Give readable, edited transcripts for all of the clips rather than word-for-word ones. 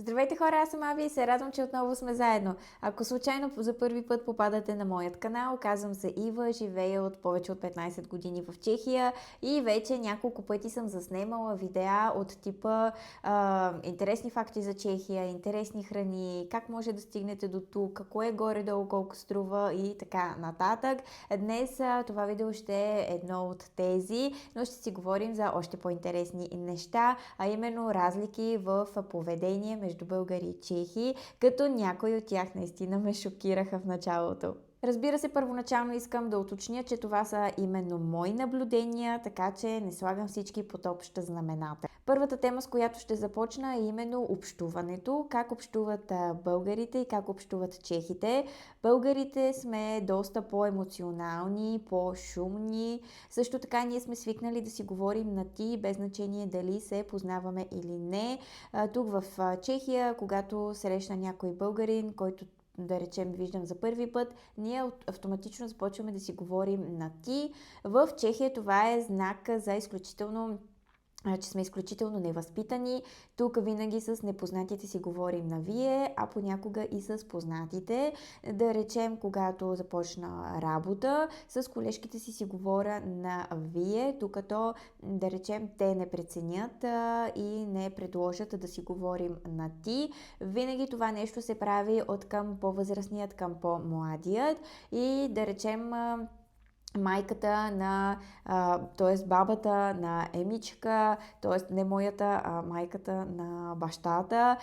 Здравейте хора, аз съм Ави и се радвам, че отново сме заедно. Ако случайно за първи път попадате на моят канал, казвам се Ива, живея от повече от 15 години в Чехия и вече няколко пъти съм заснемала видеа от типа интересни факти за Чехия, интересни храни, как може да стигнете до тук, какво е горе-долу, колко струва и така нататък. Днес това видео ще е едно от тези, но ще си говорим за още по-интересни неща, а именно разлики в поведение между българи и чехи, като някои от тях наистина ме шокираха в началото. Разбира се, първоначално искам да уточня, че това са именно мои наблюдения, така че не слагам всички под обща знамената. Първата тема, с която ще започна, е именно общуването. Как общуват българите и как общуват чехите. Българите сме доста по-емоционални, по-шумни. Също така ние сме свикнали да си говорим на ти, без значение дали се познаваме или не. Тук в Чехия, когато срещна някой българин, който да речем виждам за първи път, ние автоматично започваме да си говорим на ти. В Чехия това е знак за изключително че сме изключително невъзпитани. Тук винаги с непознатите си говорим на вие, а понякога и с познатите. Да речем, когато започна работа, с колежките си говоря на вие, докато, да речем, те не преценят и не предложат да си говорим на ти. Винаги това нещо се прави от към по-възрастният към по-младият и да речем майката на, т.е. бабата на Емичка, т.е. не моята, а майката на бащата.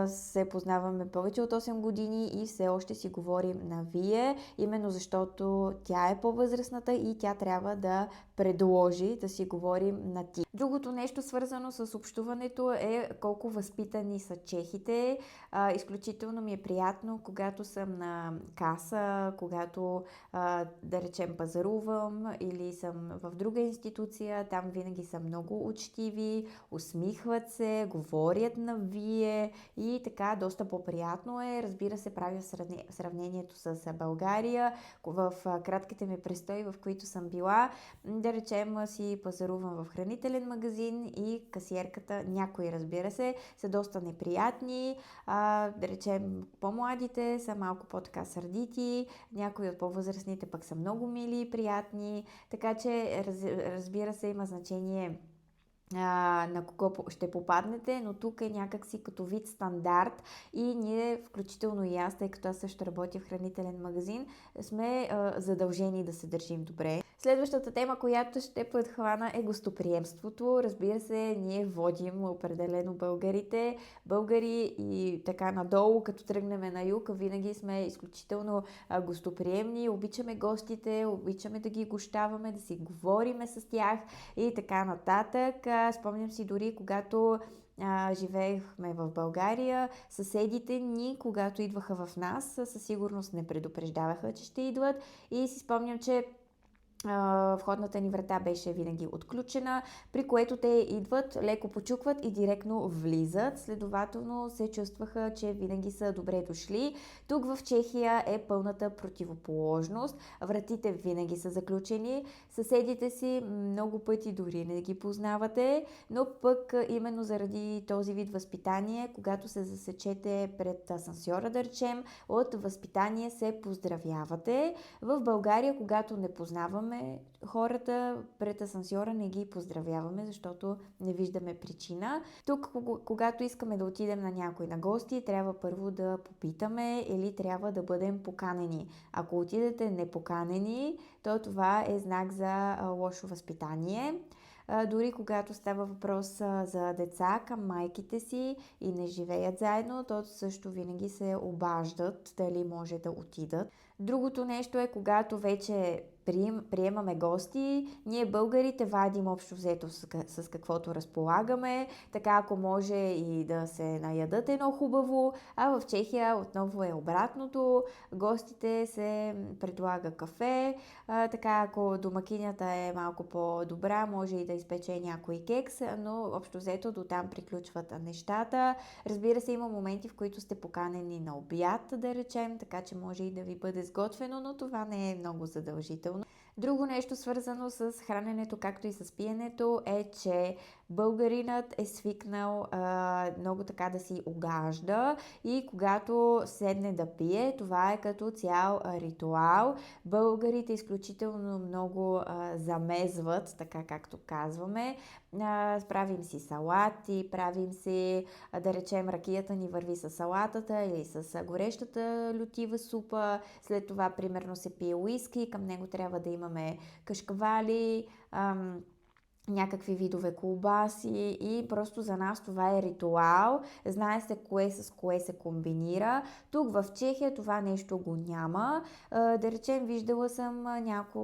Се познаваме повече от 8 години и все още си говорим на вие, именно защото тя е по-възрастната и тя трябва да предложи да си говорим на ти. Другото нещо, свързано с общуването, е колко възпитани са чехите. Изключително ми е приятно, когато съм на каса, когато, да речем, пазарувам или съм в друга институция, там винаги са много учтиви, усмихват се, говорят на вие и така доста по-приятно е. Разбира се, правя сравнението с България. В кратките ми престои, в които съм била, да речем си пазарувам в хранителен магазин и касиерката, някои разбира се, са доста неприятни. Да речем, по-младите са малко по-така сърдити, някои от по-възрастните пък са много мили и приятни, така че разбира се има значение на кого ще попаднете, но тук е някакси като вид стандарт и ние, включително и аз, тъй като аз също работя в хранителен магазин, сме задължени да се държим добре. Следващата тема, която ще подхвана, е гостоприемството. Разбира се, ние водим определено българи и така надолу, като тръгнем на юг, винаги сме изключително гостоприемни, обичаме гостите, обичаме да ги гощаваме, да си говориме с тях и така нататък. Спомням си дори, когато живеехме в България, съседите ни, когато идваха в нас, със сигурност не предупреждаваха, че ще идват и си спомням, че входната ни врата беше винаги отключена, при което те идват, леко почукват и директно влизат. Следователно се чувстваха, че винаги са добре дошли. Тук в Чехия е пълната противоположност. Вратите винаги са заключени. Съседите си много пъти дори не ги познавате, но пък именно заради този вид възпитание, когато се засечете пред асансьора, да речем, от възпитание се поздравявате. В България, когато не познаваме хората пред асансьора, не ги поздравяваме, защото не виждаме причина. Тук, когато искаме да отидем на някой на гости, трябва първо да попитаме или трябва да бъдем поканени. Ако отидете непоканени, то това е знак за лошо възпитание. Дори когато става въпрос за деца към майките си и не живеят заедно, то също винаги се обаждат дали може да отидат. Другото нещо е, когато вече приемаме гости, ние българите вадим общо взето с каквото разполагаме, така ако може и да се наядат едно хубаво, а в Чехия отново е обратното, гостите се предлага кафе, така ако домакинята е малко по-добра, може и да изпече някой кекс, но общо взето до там приключват нещата. Разбира се, има моменти, в които сте поканени на обяд, да речем, така че може и да ви бъде сготвено, но това не е много задължително. Друго нещо, свързано с храненето, както и с пиенето, е, че Българинът е свикнал много така да си огажда и когато седне да пие, това е като цял ритуал. Българите изключително много замезват, така както казваме. Правим си салати, правим си, да речем, ракията ни върви с салатата или с горещата лютива супа. След това, примерно, се пие уиски, към него трябва да имаме кашкавали, някакви видове колбаси и просто за нас това е ритуал. Знае се кое с кое се комбинира. Тук в Чехия това нещо го няма. Да речем, виждала съм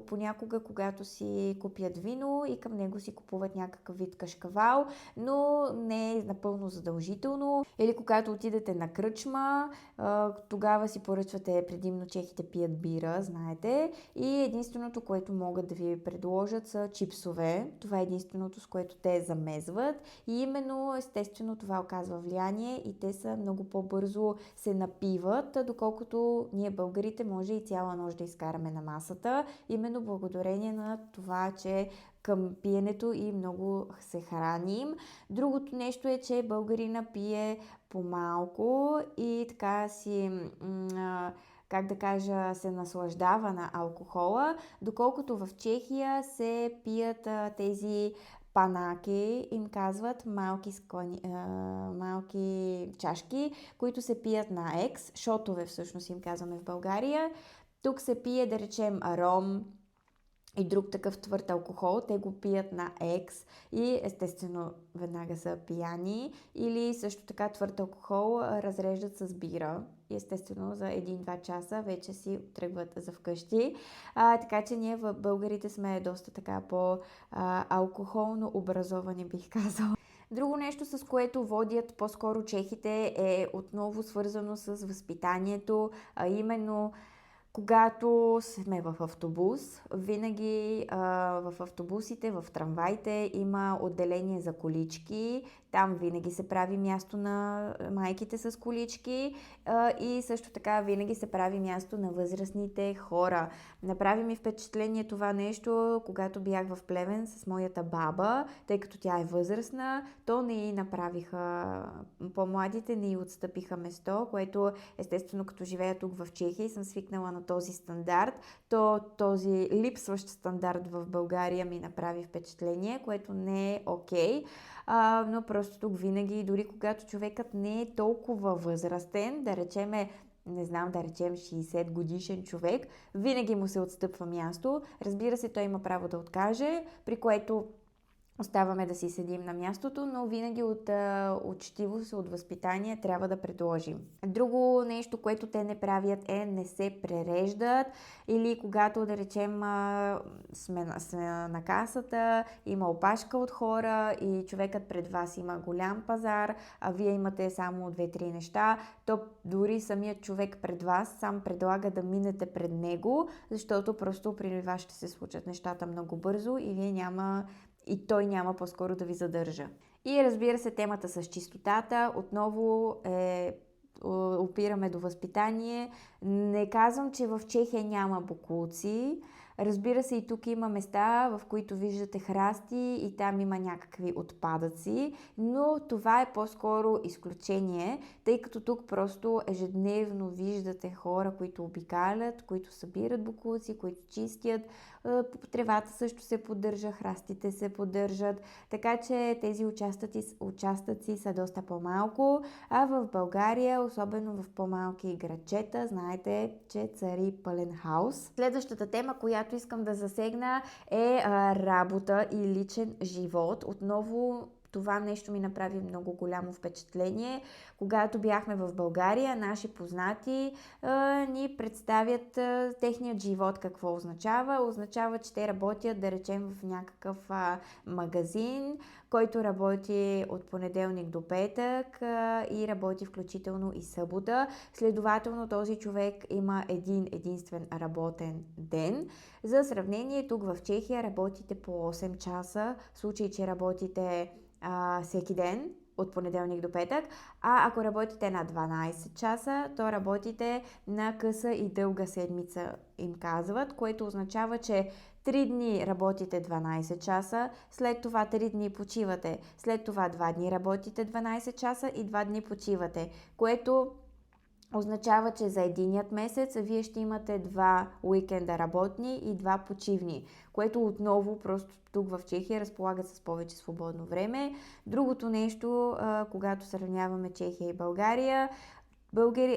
понякога, когато си купят вино и към него си купуват някакъв вид кашкавал, но не е напълно задължително. Или когато отидете на кръчма, тогава си поръчвате, предимно чехите пият бира, знаете, и единственото, което могат да ви предложат са чипсове. Това е единственото, с което те замезват и именно естествено това оказва влияние и те са много по-бързо се напиват, доколкото ние българите може и цяла нощ да изкараме на масата, именно благодарение на това, че към пиенето и много се храним. Другото нещо е, че българина пие по-малко и така си как да кажа, се наслаждава на алкохола, доколкото в Чехия се пият тези панаки, им казват малки чашки, които се пият на екс, шотове всъщност им казваме в България. Тук се пие, да речем, ром и друг такъв твърд алкохол, те го пият на екс и естествено веднага са пияни, или също така твърд алкохол разреждат с бира и естествено за 1-2 часа вече си тръгват за вкъщи. Така че ние в българите сме доста така по-алкохолно образовани, бих казала. Друго нещо, с което водят по-скоро чехите, е отново свързано с възпитанието, а именно когато сме в автобус, винаги в автобусите, в трамваите има отделение за колички. Там винаги се прави място на майките с колички и също така винаги се прави място на възрастните хора. Направи ми впечатление това нещо, когато бях в Плевен с моята баба, тъй като тя е възрастна, то не й направиха, по-младите не й отстъпиха место, което естествено като живея тук в Чехия и съм свикнала на този стандарт, то този липсващ стандарт в България ми направи впечатление, което не е окей. Но просто тук винаги, дори когато човекът не е толкова възрастен, да речем 60 годишен човек, винаги му се отстъпва място. Разбира се, той има право да откаже, при което оставаме да си седим на мястото, но винаги от учтивост, от възпитание трябва да предложим. Друго нещо, което те не правят е не се пререждат или когато, да речем, сме на касата, има опашка от хора и човекът пред вас има голям пазар, а вие имате само 2-3 неща, то дори самият човек пред вас сам предлага да минете пред него, защото просто при вас ще се случат нещата много бързо и той няма по-скоро да ви задържа. И разбира се, темата с чистотата отново опираме до възпитание. Не казвам, че в Чехия няма боклуци. Разбира се, и тук има места, в които виждате храсти и там има някакви отпадъци, но това е по-скоро изключение, тъй като тук просто ежедневно виждате хора, които обикалят, които събират боклуци, които чистят. Тревата също се поддържа, храстите се поддържат, така че тези участъци са доста по-малко, а в България, особено в по-малки градчета, знаете, че цари пълен хаос. Следващата тема, която искам да засегна е работа и личен живот. Отново това нещо ми направи много голямо впечатление. Когато бяхме в България, наши познати ни представят техният живот какво означава. Означава, че те работят, да речем, в някакъв магазин, който работи от понеделник до петък и работи включително и събота. Следователно този човек има единствен работен ден. За сравнение, тук в Чехия работите по 8 часа, в случай, че работите всеки ден, от понеделник до петък, а ако работите на 12 часа, то работите на къса и дълга седмица, им казват, което означава, че 3 дни работите 12 часа, след това 3 дни почивате, след това 2 дни работите 12 часа и 2 дни почивате, което означава, че за единият месец вие ще имате 2 уикенда работни и 2 почивни, което отново просто тук в Чехия разполагат с повече свободно време. Другото нещо, когато сравняваме Чехия и България,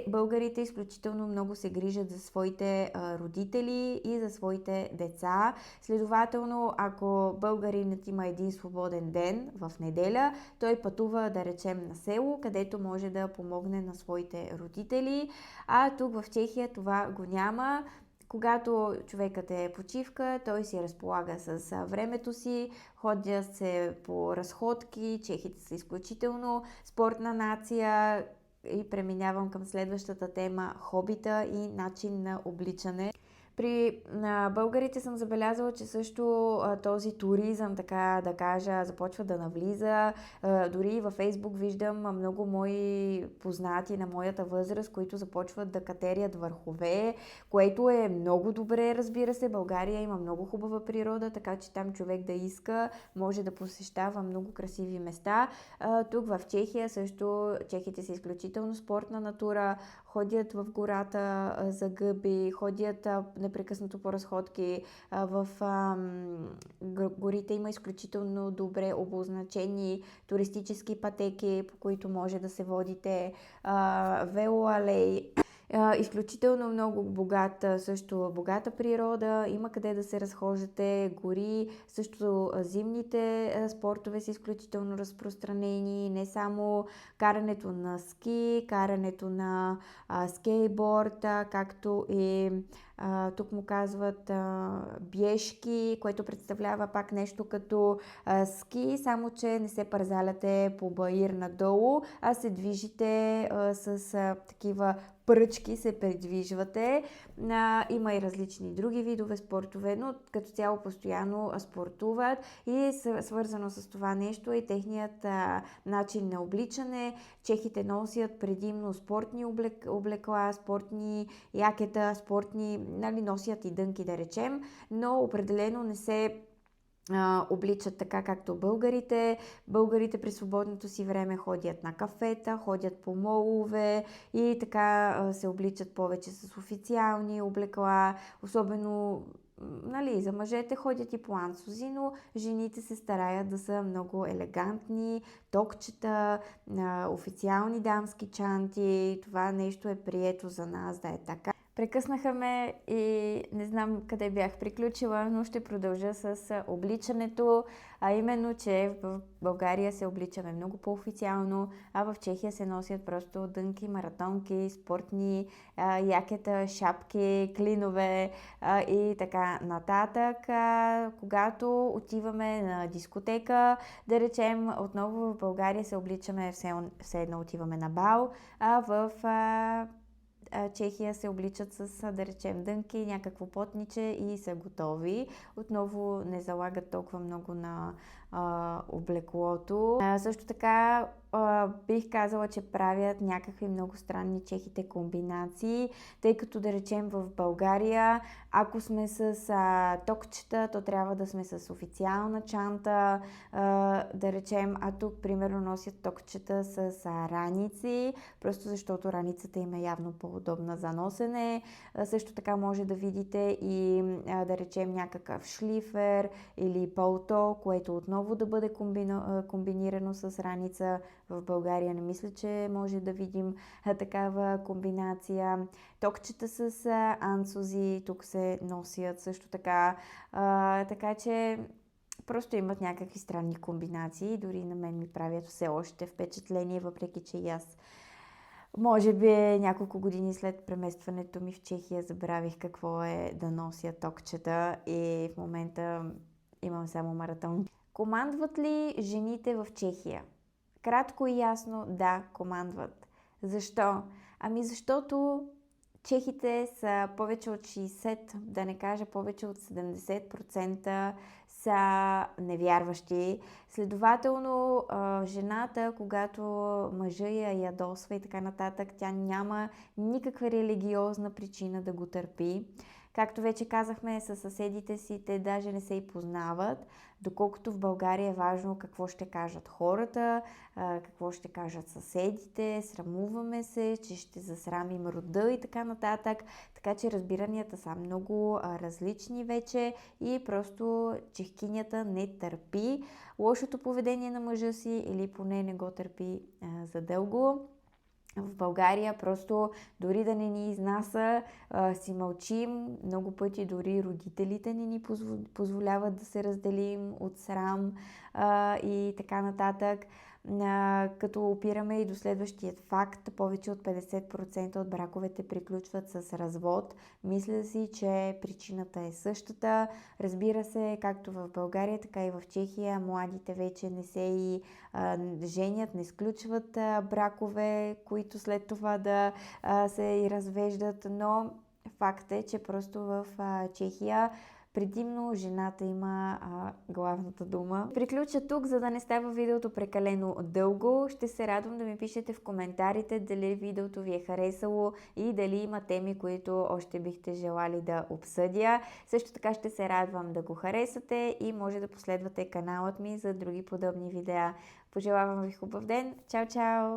българите изключително много се грижат за своите родители и за своите деца. Следователно, ако българинът има един свободен ден в неделя, той пътува, да речем, на село, където може да помогне на своите родители. А тук в Чехия това го няма. Когато човекът е почивка, той си разполага с времето си, ходят се по разходки, чехите са изключително спортна нация. И преминавам към следващата тема – хобита и начин на обличане. При българите съм забелязала, че също този туризъм, така да кажа, започва да навлиза. Дори във Фейсбук виждам много мои познати на моята възраст, които започват да катерят върхове, което е много добре, разбира се. България има много хубава природа, така че там човек да иска, може да посещава много красиви места. Тук в Чехия също, чехите са изключително спортна натура, ходят в гората за гъби, ходят непрекъснато по разходки. В горите има изключително добре обозначени туристически пътеки, по които може да се водите, велоалеи. Изключително много богата природа, има къде да се разхождате, гори, също зимните спортове са изключително разпространени, не само карането на ски, карането на скейтборд, както и тук му казват бежки, което представлява пак нещо като ски, само че не се парзаляте по баир надолу, а се движите с такива пръчки, се придвижвате. Има и различни други видове спортове, но като цяло постоянно спортуват и свързано с това нещо е техният начин на обличане. Чехите носят предимно спортни облекла, спортни якета, спортни, носят и дънки, да речем, но определено не се обличат така както българите. Българите при свободното си време ходят на кафета, ходят по молове и така се обличат повече с официални облекла, особено за мъжете ходят и по ансузи, но жените се стараят да са много елегантни, токчета, официални дамски чанти. Това нещо е прието за нас да е така. Прекъснаха ме и не знам къде бях приключила, но ще продължа с обличането, а именно, че в България се обличаме много по-официално, а в Чехия се носят просто дънки, маратонки, спортни якета, шапки, клинове и така нататък. Когато отиваме на дискотека, да речем, отново в България се обличаме все едно отиваме на бал, а в Чехия се обличат с, да речем, дънки, някакво потниче и са готови. Отново не залагат толкова много на облеклото. Също така бих казала, че правят някакви много странни чехите комбинации, тъй като, да речем, в България, ако сме с токчета, то трябва да сме с официална чанта, да речем, а тук примерно носят токчета с раници, просто защото раницата им е явно по-удобна за носене. Също така може да видите и, да речем, някакъв шлифер или палто, което отново да бъде комбинирано с раница. В България не мисля, че може да видим такава комбинация. Токчета с ансузи тук се носят също така. Така че просто имат някакви странни комбинации. Дори на мен ми правят все още впечатление, въпреки че и аз може би няколко години след преместването ми в Чехия забравих какво е да нося токчета и в момента имам само маратон. Командват ли жените в Чехия? Кратко и ясно, да, командват. Защо? Защото чехите са повече от 60, да не кажа повече от 70% са невярващи. Следователно, жената, когато мъжа я ядосва и така нататък, тя няма никаква религиозна причина да го търпи. Както вече казахме, със съседите си те даже не се и познават, доколкото в България е важно какво ще кажат хората, какво ще кажат съседите, срамуваме се, че ще засрамим рода и така нататък. Така че разбиранията са много различни вече и просто чехкинята не търпи лошото поведение на мъжа си или поне не го търпи задълго. В България просто дори да не ни изнася, си мълчим. Много пъти дори родителите не ни позволяват да се разделим от срам и така нататък. Като опираме и до следващият факт, повече от 50% от браковете приключват с развод. Мисля си, че причината е същата. Разбира се, както в България, така и в Чехия, младите вече не се и женят, не сключват бракове, които след това да се и развеждат, но факт е, че просто в Чехия предимно жената има главната дума. Приключа тук, за да не става видеото прекалено дълго. Ще се радвам да ми пишете в коментарите дали видеото ви е харесало и дали има теми, които още бихте желали да обсъдя. Също така ще се радвам да го харесате и може да последвате каналът ми за други подобни видеа. Пожелавам ви хубав ден. Чао, чао!